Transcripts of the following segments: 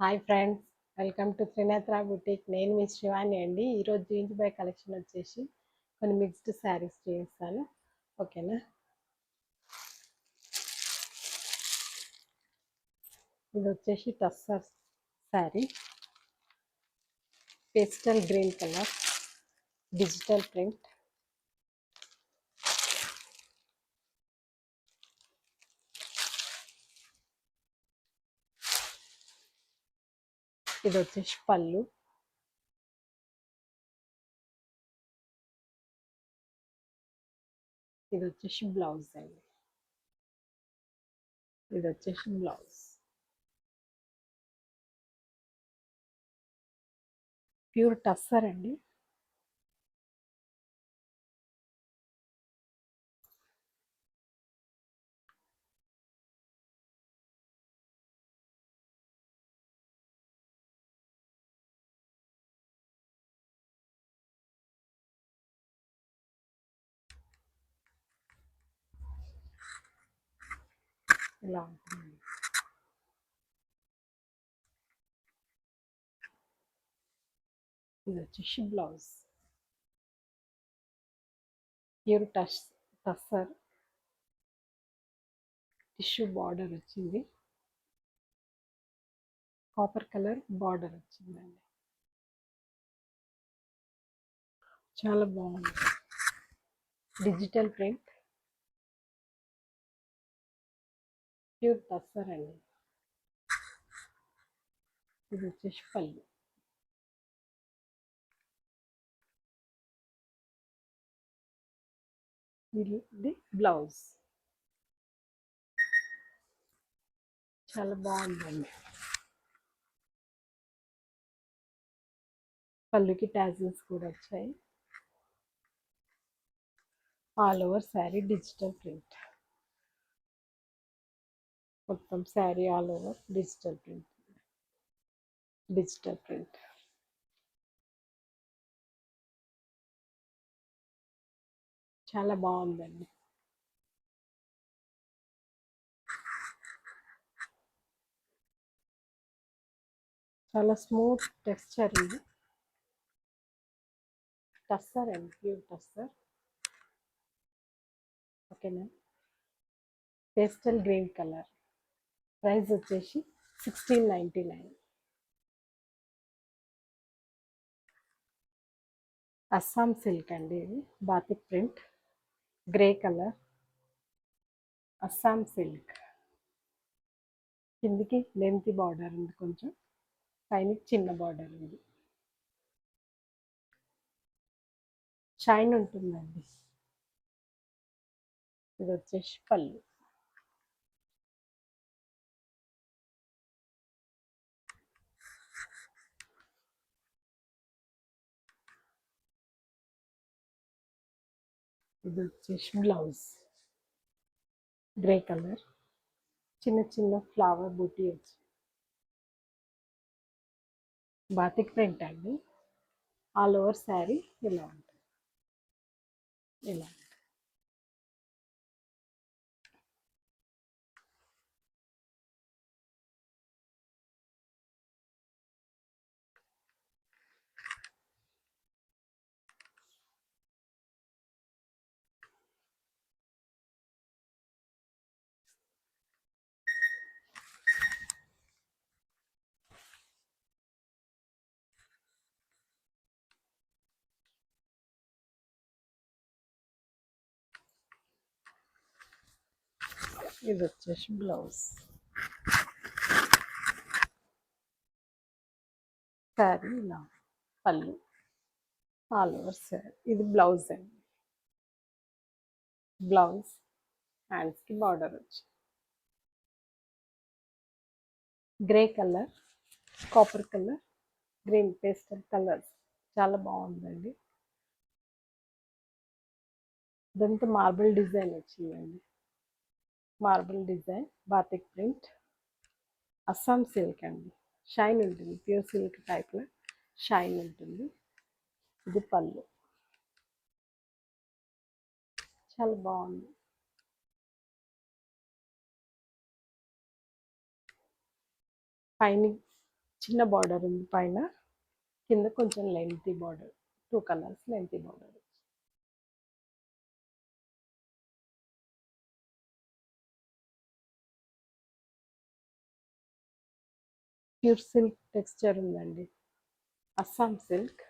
Hi friends, welcome to Trinetra boutique. నేను మీ శివాని అండి. ఈరోజు జీన్స్ బై కలెక్షన్ వచ్చేసి కొన్ని మిక్స్డ్ శారీస్ చేస్తాను. ఓకేనా? ఇది వచ్చేసి tussar sari, pastel green colour, digital print. ఇది వచ్చేసి పళ్ళు. ఇది వచ్చేసి బ్లౌజ్ అండి. ఇది వచ్చేసి బ్లౌజ్. ప్యూర్ టస్సర్ అండి. ఇలా ఉంటుంది. ఇది వచ్చేసి blouse. Pure tussar tissue border వచ్చింది. కాపర్ కలర్ బార్డర్ వచ్చిందండి. చాలా బాగుంది. డిజిటల్ ప్రింట్, ప్యూర్ టస్సర్ అండి. ఇది వచ్చేసి పళ్ళు. ఇది బ్లౌజ్. చాలా బాగుందండి. పళ్ళుకి టాజిల్స్ కూడా వచ్చాయి. All over sari digital print. మొత్తం sari all over digital print. Digital print చాలా బాగుందండి. చాలా స్మూత్ టెక్స్చర్. ఇది టస్సర్ అండి, ప్యూర్ టస్సర్. ఓకేనా? Pastel green colour. ప్రైస్ వచ్చేసి 1699. అస్సాం సిల్క్ అండి. ఇది batik print, grey colour. Assam silk. కిందికి లెంత్ బార్డర్ ఉంది, కొంచెం పైన చిన్న బార్డర్ ఉంది. షైన్ ఉంటుందండి. ఇది వచ్చేసి పళ్ళు. ఇది వచ్చేసి బ్లౌజ్. గ్రే కలర్, చిన్న చిన్న ఫ్లవర్ బూటీ వచ్చి బాతిక్ ప్రింట్ అండి. ఆల్ ఓవర్ శారీ ఇలా ఉంటుంది. ఇలా ఇది వచ్చేసి బ్లౌజ్. శారీ ఇలా పళ్ళు, ఆల్ ఓవర్ శారీ. ఇది బ్లౌజ్ అండి. బ్లౌజ్ హ్యాండ్స్కి బార్డర్ వచ్చి grey colour, copper colour, green pastel colours. చాలా బాగుందండి. ఇదంతా మార్బుల్ డిజైన్ వచ్చిందండి. Marble design, batik print, Assam silk అండి. షైన్ ఉంటుంది, ప్యూర్ సిల్క్ టైప్లో షైన్ ఉంటుంది. ఇది పళ్ళు. చాలా బాగుంది. పైన చిన్న బార్డర్ ఉంది పైన, కింద కొంచెం lengthy border, 2 colours lengthy border. Pure silk texture ఉందండి, Assam silk.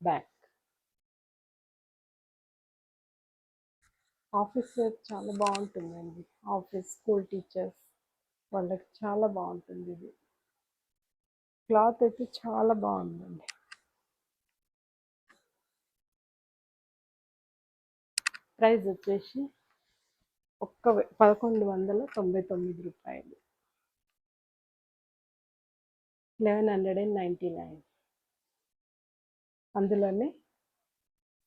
Back office wear చాలా బాగుంటుందండి. ఆఫీస్, స్కూల్ టీచర్స్ వాళ్ళకి చాలా బాగుంటుంది ఇది. క్లాత్ అయితే చాలా బాగుందండి. ప్రైస్ వచ్చేసి 1199 రూపాయలు, 1199. అందులోనే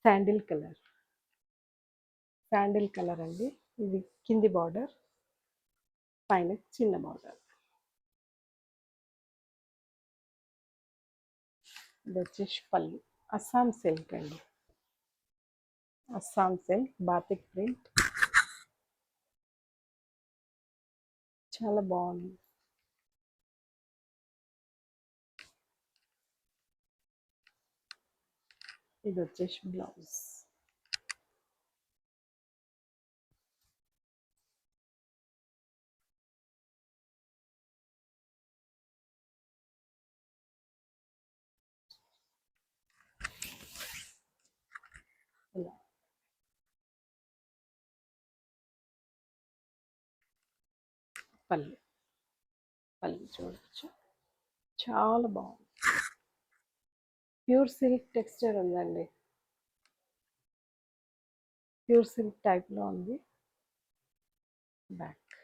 శాండిల్ కలర్ అండి. ఇది కింది బార్డర్, పైన చిన్న బార్డర్. ఇది వచ్చేసి పళ్ళు, అస్సాం సిల్క్ అండి, అస్సాం సిల్క్ బాతిక్ ప్రింట్, చాలా బాగుంది. ఇది వచ్చేసి బ్లౌజ్. ఇలా పళ్ళు చూడొచ్చు, చాలా బాగుంది. ప్యూర్ సిల్క్ టెక్స్చర్ ఉందండి, ప్యూర్ సిల్క్ టైప్లో ఉంది. బ్యాక్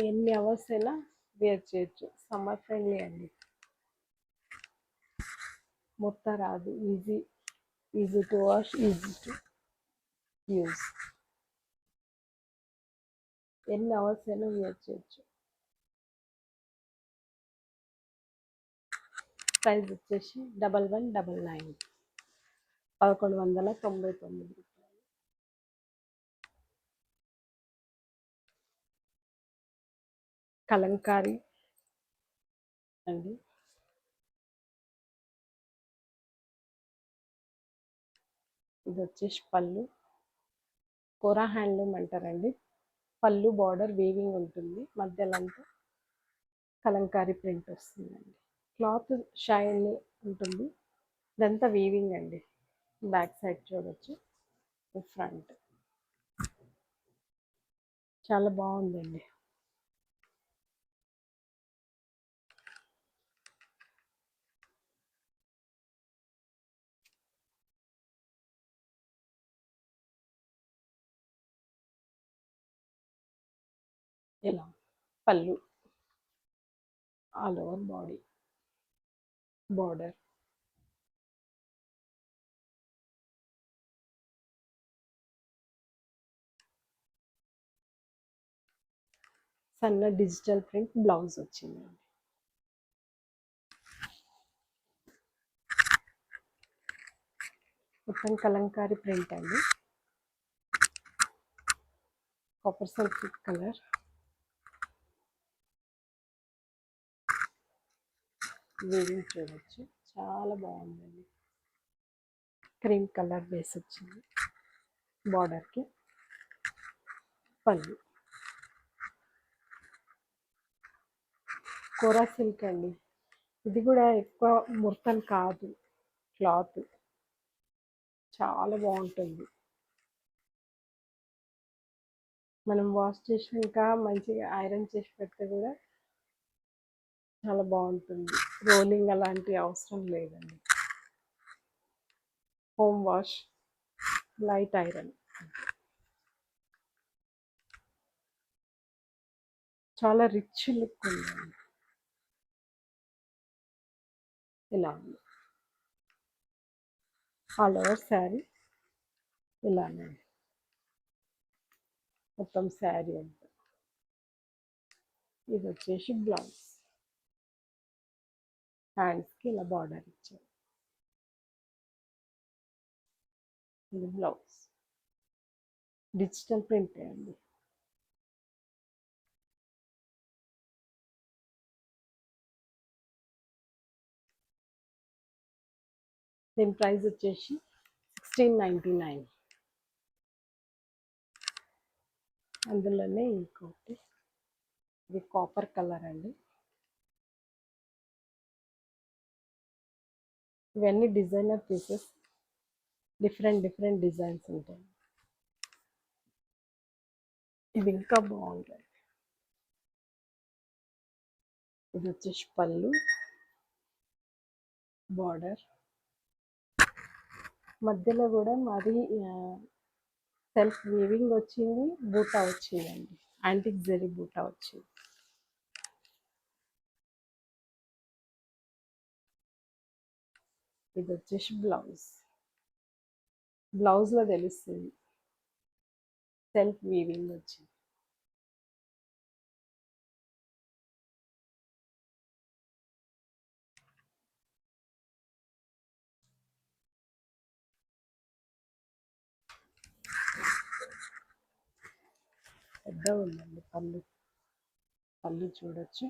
ఎన్ని అవర్స్ అయినా వేర్ చేయొచ్చు, సమ్మర్ ఫ్రెండ్లీ అండి. మొత్తం రాదు, easy to wash, easy to use. ఎన్ని అవర్స్ అయినా వేర్ చేయొచ్చు. ప్రైస్ వచ్చేసి 1199, 1199. కలంకారీ అండి, ఇది వచ్చేసి పళ్ళు, కోరా హ్యాండ్లూమ్ అంటారండి. పళ్ళు బార్డర్ వీవింగ్ ఉంటుంది, మధ్యలో అంతా కలంకారీ ప్రింట్ వస్తుందండి. క్లాత్ షైన్ ఉంటుంది, ఇదంతా వీవింగ్ అండి. బ్యాక్ సైడ్ చూడొచ్చు, ఫ్రంట్ చాలా బాగుందండి. ఇలా పళ్ళు, ఆల్ ఓవర్ బాడీ బార్డర్, సన్న డిజిటల్ ప్రింట్ బ్లౌజ్ వచ్చిందండి. మొత్తం కలంకారీ ప్రింట్ అండి, కాపర్ సల్ఫేట్ కలర్. వీవింగ్ చూడొచ్చు, చాలా బాగుందండి. క్రీమ్ కలర్ బేస్ వచ్చింది బార్డర్కి. పళ్ళు కోరా సిల్క్ అండి, ఇది కూడా ఎక్కువ ముడతలు కాదు, క్లాత్ చాలా బాగుంటుంది. మనం వాష్ చేసినాక మంచిగా ఐరన్ చేసి పెడితే కూడా చాలా బాగుంటుంది. రోలింగ్ అలాంటి అవసరం లేదండి. హోమ్ వాష్, లైట్ ఐరన్, చాలా రిచ్ లుక్ ఉందండి. ఇలా ఉంది ఆల్ ఓవర్ శారీ, ఇలానే మొత్తం శారీ అంతా. ఇది వచ్చేసి బ్లౌజ్, హ్యాండ్స్కి ఇలా బార్డర్ ఇచ్చారు. ఇది బ్లౌజ్. డిజిటల్ ప్రింట్ అండి. దీని ప్రైస్ వచ్చేసి 1699. అందులోనే ఇంకోటి, ఇది కాపర్ కలర్ అండి. ఇవన్నీ డిజైనర్ పీసెస్, డిఫరెంట్ డిజైన్స్ ఉంటాయి. ఇది ఇంకా బాగుంటుంది. ఇది వచ్చేసి పళ్ళు, బార్డర్ మధ్యలో కూడా మాది సెల్ఫ్ వీవింగ్ వచ్చింది, బూటా వచ్చిందండి, యాంటిక్ జరీ బూటా వచ్చింది. ఇది వచ్చేసి బ్లౌజ్లో తెలుస్తుంది సెల్ఫ్ వీవింగ్ వచ్చింది. పెద్దగా ఉందండి పళ్ళు చూడొచ్చు.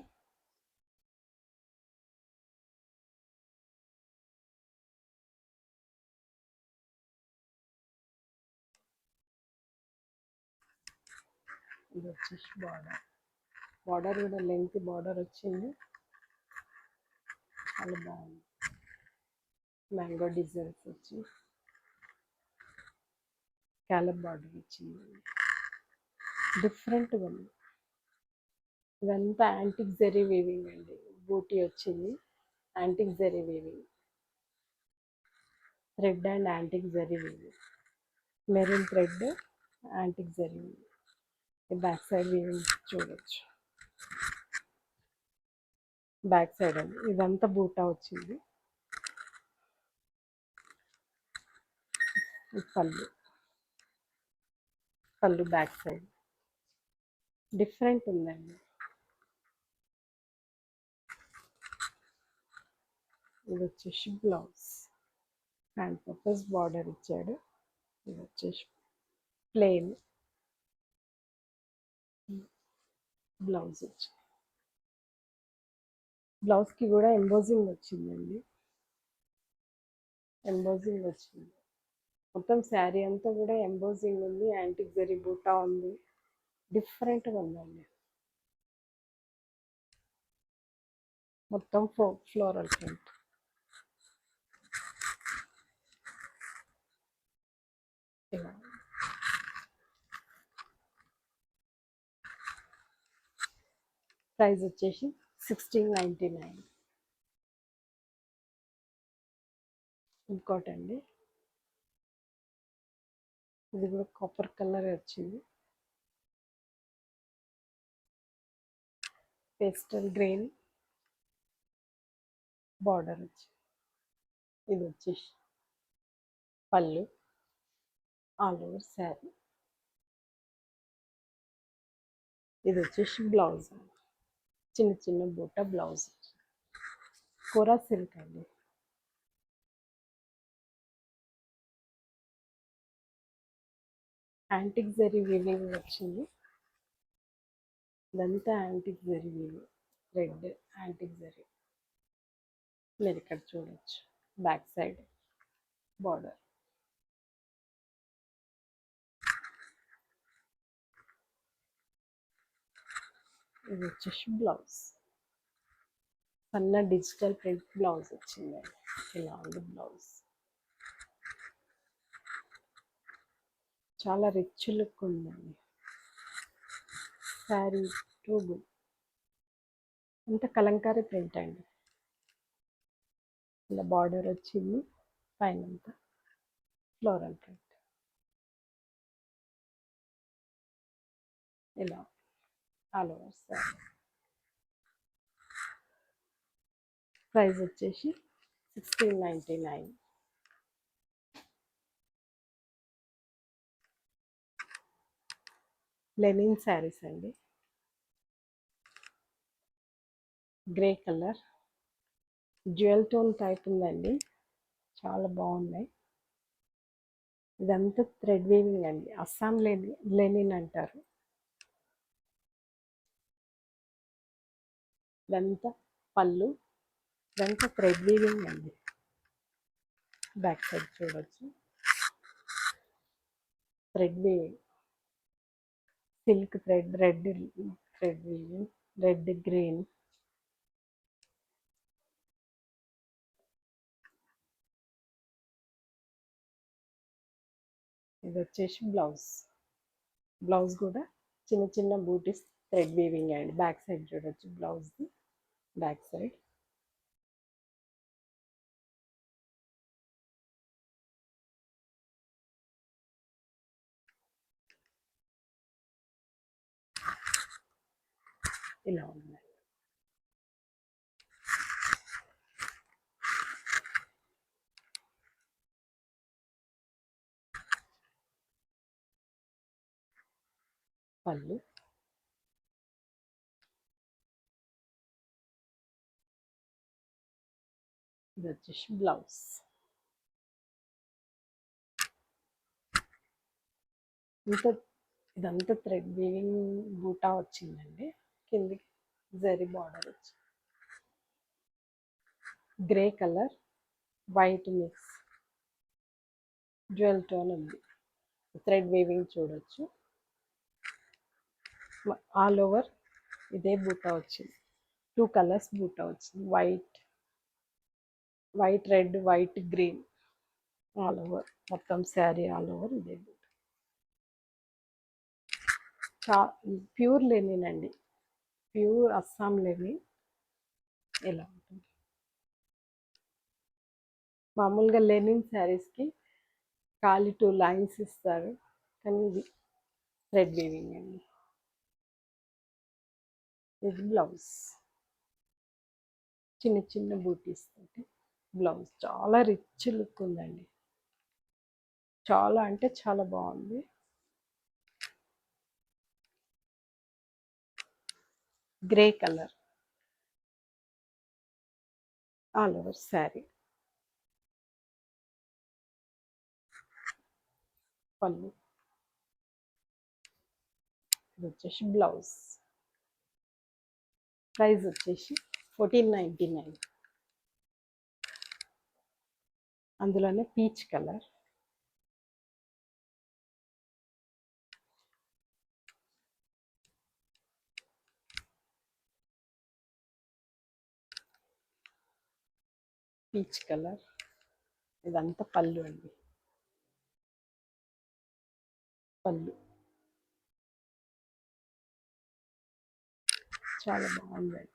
ఇది వచ్చేసి బార్డర్ కూడా లెంత్ బార్డర్ వచ్చింది, చాలా బాగుంది. మ్యాంగో డిజైన్స్ వచ్చి స్కాలప్ బార్డర్ వచ్చింది, డిఫరెంట్గా ఉంది. ఇదంతా యాంటిక్ జరీ వీవింగ్ అండి, బూటీ వచ్చింది, antique zari weaving, thread and antique zari weaving, maroon thread, antique zari weaving. Back side weaving చూడొచ్చు. బ్యాక్ సైడ్ అండి, ఇదంతా బూటా వచ్చింది. పళ్ళు బ్యాక్ సైడ్ డిఫరెంట్ ఉందండి. ఇది వచ్చేసి బ్లౌజ్, హ్యాండ్ పర్పస్ బార్డర్ ఇచ్చాడు. ఇది వచ్చేసి ప్లెయిన్ బ్లౌజ్ వచ్చి, బ్లౌజ్కి కూడా ఎంబోజింగ్ వచ్చిందండి, ఎంబోజింగ్ వచ్చింది. మొత్తం శారీ అంతా కూడా ఎంబోజింగ్ ఉంది, యాంటిక్ జరీ బూటా ఉంది, డిఫరెంట్గా ఉందండి. మొత్తం ఫ్లోరల్ ప్రింట్. ఇలా ప్రైస్ వచ్చేసి 1699. ఇంకోటండి, ఇది కూడా కాపర్ కలర్ వచ్చింది, పేస్టల్ గ్రీన్ బార్డర్ వచ్చింది. ఇది వచ్చేసి పళ్ళు, ఆల్ ఓవర్ శారీ. ఇది వచ్చేసి బ్లౌజ్, చిన్న చిన్న బూట బ్లౌజ్, కోరా సిల్క్ అండి. యాంటిక్ జరీ వీవింగ్ వచ్చింది, ఇదంతా antique zari weaving, red antique zari. మీరు ఇక్కడ చూడొచ్చు బ్యాక్ సైడ్ బార్డర్. ఇది వచ్చేసి బ్లౌజ్, సన్న డిజిటల్ ప్రింట్ బ్లౌజ్ వచ్చింది. ఇలా ఉంది బ్లౌజ్, చాలా రిచ్ లుక్ ఉందండి శారీ. టూ గుడ్, అంత కలంకారీ ప్రింట్ అండి. ఇలా బార్డర్ వచ్చింది, పైన అంతా ఫ్లోరల్ ప్రింట్. ఇలా ఆల్ ఓవర్ శారీ. ప్రైస్ వచ్చేసి 1699. లెనిన్ శారీస్ అండి, grey colour jewel tone type ఉందండి, చాలా బాగున్నాయి. ఇదంతా థ్రెడ్ వీవింగ్ అండి. అస్సాం లెనిన్ అంటారు. ఇదంతా పళ్ళు, ఇదంతా థ్రెడ్ వీవింగ్ అండి. బ్యాక్ సైడ్ చూడొచ్చు, thread weaving, silk thread, thread weaving, red green. ఇది వచ్చేసి బ్లౌజ్ కూడా చిన్న చిన్న బూటీస్ థ్రెడ్ వీవింగ్ అండి. బ్యాక్ సైడ్ చూడొచ్చు, బ్లౌజ్ది బ్యాక్ సైడ్. ఇలా ఉంది. పళ్ళు, ఇది వచ్చేసి బ్లౌజ్. ఇదంతా థ్రెడ్ వీవింగ్ బూటా వచ్చిందండి. కిందికి జరీ బార్డర్ వచ్చి, grey colour white mix, jewel tone ఉంది. థ్రెడ్ వీవింగ్ చూడొచ్చు. ఆల్ ఓవర్ ఇదే బూటా వచ్చింది. 2 కలర్స్ బూటా వచ్చింది, white red, white green. All over మొత్తం శారీ ఆల్ ఓవర్ ఇదే బూటా. ప్యూర్ లెనిన్ అండి, ప్యూర్ అస్సాం లెనిన్. ఎలా ఉంటుంది? మామూలుగా లెనిన్ శారీస్కి ఖాళీ 2 లైన్స్ ఇస్తారు, కానీ ఇది థ్రెడ్ వీవింగ్ అండి. ఇది బ్లౌజ్, చిన్న చిన్న బూటీస్ తోటి బ్లౌజ్. చాలా రిచ్ లుక్ ఉందండి, చాలా అంటే చాలా బాగుంది. Grey colour all over sari. పళ్ళు, ఇది వచ్చేసి బ్లౌజ్. ప్రైస్ వచ్చేసి 1499. అందులోనే పీచ్ కలర్, పీచ్ కలర్. ఇదంతా పళ్ళు అండి, పళ్ళు చాలా బాగుందండి.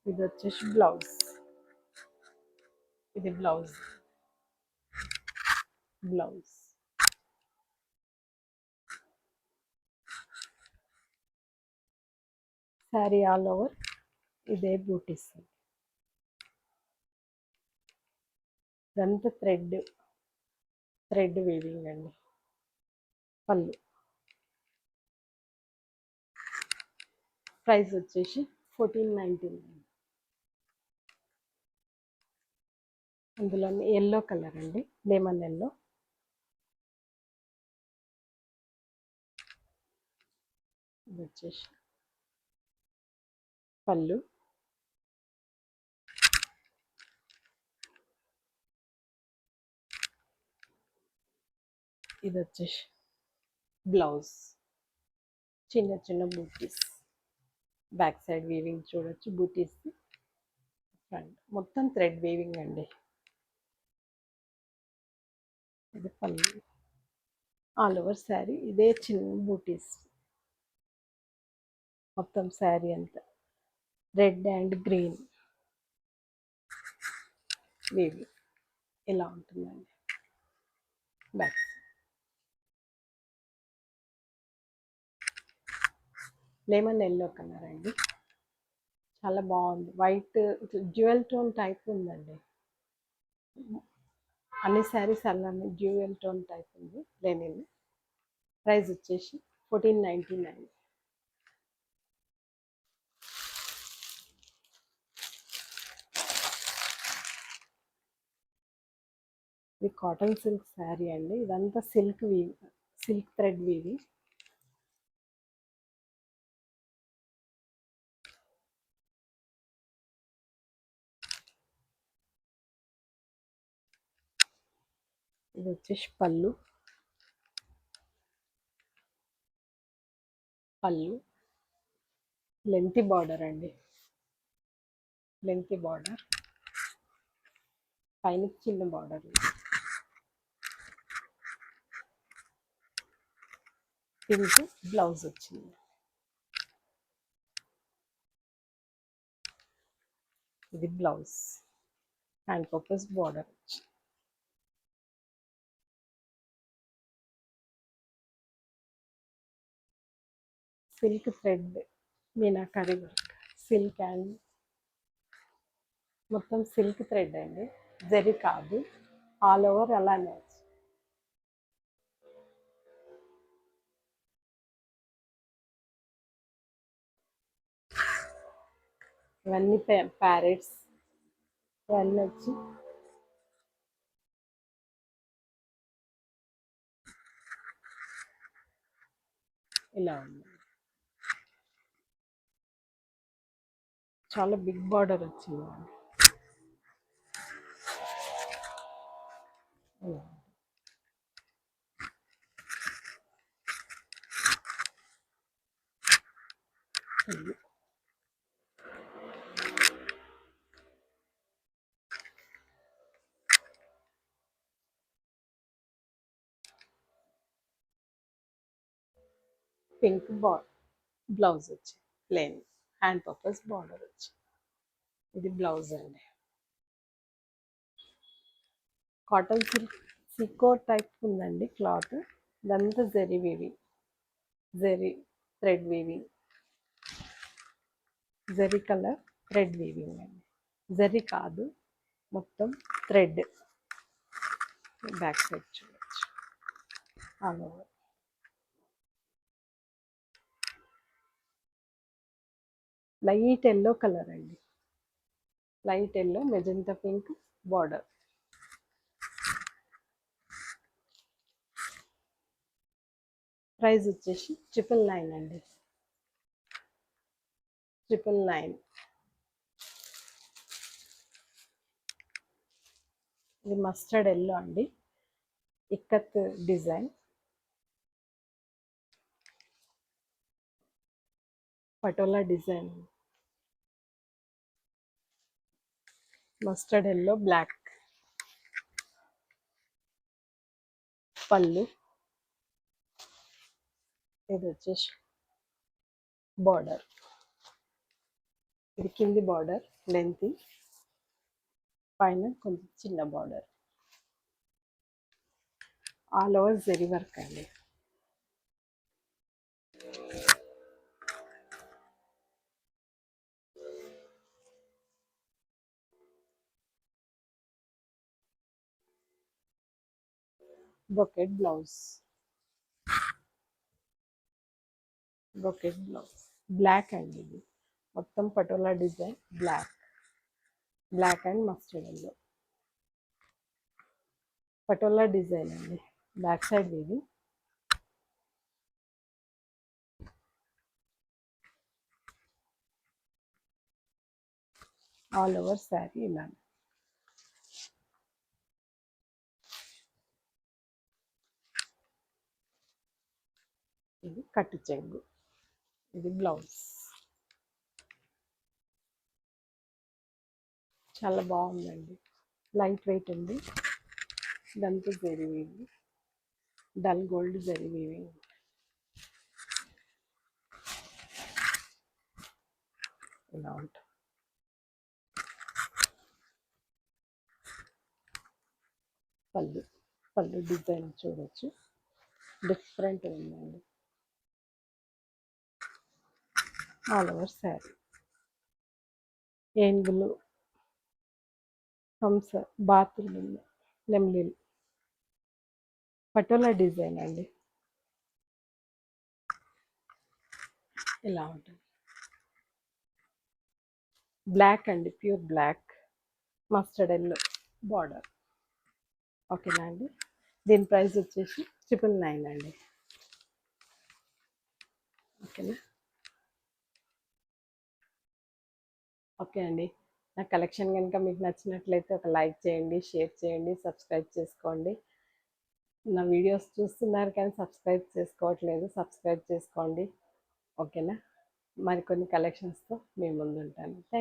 ఇది వచ్చేసి బ్లౌజ్, ఇది బ్లౌజ్. శారీ ఆల్ ఓవర్ ఇదే బూటీస్. ఇదంతా థ్రెడ్ వీవింగ్ అండి. పళ్ళు, ప్రైస్ వచ్చేసి 1499. అందులో ఎల్లో కలర్ అండి, లెమన్ ఎల్లో. ఇది వచ్చేసి పళ్ళు, ఇది వచ్చేసి బ్లౌజ్. చిన్న చిన్న బూటీస్, బ్యాక్ సైడ్ వీవింగ్ చూడొచ్చు, బూటీస్ ఫ్రంట్ మొత్తం థ్రెడ్ వీవింగ్ అండి. ఇది పళ్ళు, ఆల్ ఓవర్ శారీ ఇదే చిన్న బూటీస్. మొత్తం శారీ అంతా రెడ్ అండ్ గ్రీన్ వీవింగ్. ఇలా ఉంటుందండి బ్యాక్. లెమన్ ఎల్లో కలర్ అండి, చాలా బాగుంది. వైట్ జ్యువెల్ టోన్ టైప్ ఉందండి. అన్ని శారీస్ అలానే జ్యువెల్ టోన్ టైప్ ఉంది లెనిన్. ప్రైస్ వచ్చేసి 1499. ఇది కాటన్ సిల్క్ శారీ అండి. ఇదంతా సిల్క్ వీవ్, సిల్క్ థ్రెడ్ వీవి. ఇది వచ్చేసి పళ్ళు. లెంతీ బార్డర్ అండి, లెంతీ బార్డర్, పైన చిన్న బార్డర్. పింక్ బ్లౌజ్ వచ్చింది. ఇది బ్లౌజ్, హ్యాండ్ పర్పస్ బార్డర్ వచ్చింది. Silk thread meenakari work, silk and మొత్తం సిల్క్ థ్రెడ్ అండి, జరీ కాదు, ఆల్ ఓవర్ అలానే. ఇవన్నీ ప్యారెట్స్, ఇవన్నీ వచ్చి ఇలా ఉంది. చాలా బిగ్ బార్డర్ వచ్చింది. పింక్ బ్లౌజ్ వచ్చి ప్లెయిన్, హ్యాండ్ పర్పస్ బార్డర్ వచ్చి. ఇది బ్లౌజ్ అండి. కాటన్ సిల్క్ సికో టైప్ ఉందండి క్లాత్. ఇదంతా zari weaving, zari thread weaving, zari colour thread weaving అండి, జరీ కాదు మొత్తం థ్రెడ్. బ్యాక్ సైడ్ చూడవచ్చు all over. Light yellow colour అండి, light yellow magenta pink border. Price వచ్చేసి 999 అండి, 999. ఇది మస్టర్డ్ ఎల్లో అండి, ikat design, patola design. Mustard yellow black పళ్ళు. ఇది వచ్చేసి బార్డర్, ఇది కింది బార్డర్ లెంత్, పైన కొంచెం చిన్న border, all over zari work అండి. Brocade blouse, brocade blouse black అండి. ఇది మొత్తం patola design, black and mustard yellow patola design అండి. బ్యాక్ సైడ్ ఇది ఆల్ ఓవర్ శారీ ఇలా. ఇది కట్టు చెంగు, ఇది బ్లౌజ్. చాలా బాగుందండి, లైట్ వెయిట్ ఉంది. ఇదంతా zari weaving, dull gold zari weaving. ఇలా ఉంటుంది. పళ్ళు డిజైన్ చూడొచ్చు, డిఫరెంట్ ఉందండి. ఆల్ ఓవర్ శారీ ఏనుగులు, హంస, బాతులు, నెమ్లీలు, పటోలా డిజైన్ అండి. ఇలా ఉంటుంది. బ్లాక్ అండి, pure black, mustard yellow border. ఓకేనా అండి. దీని ప్రైస్ వచ్చేసి 999 అండి. ఓకేనా. ఓకే అండి. నా కలెక్షన్ కనుక మీకు నచ్చినట్లయితే ఒక లైక్ చేయండి, షేర్ చేయండి, సబ్స్క్రైబ్ చేసుకోండి. నా వీడియోస్ చూస్తున్నారు కానీ సబ్స్క్రైబ్ చేసుకోవట్లేదు, సబ్స్క్రైబ్ చేసుకోండి. ఓకేనా. మరికొన్ని కలెక్షన్స్తో మీ ముందు ఉంటాను.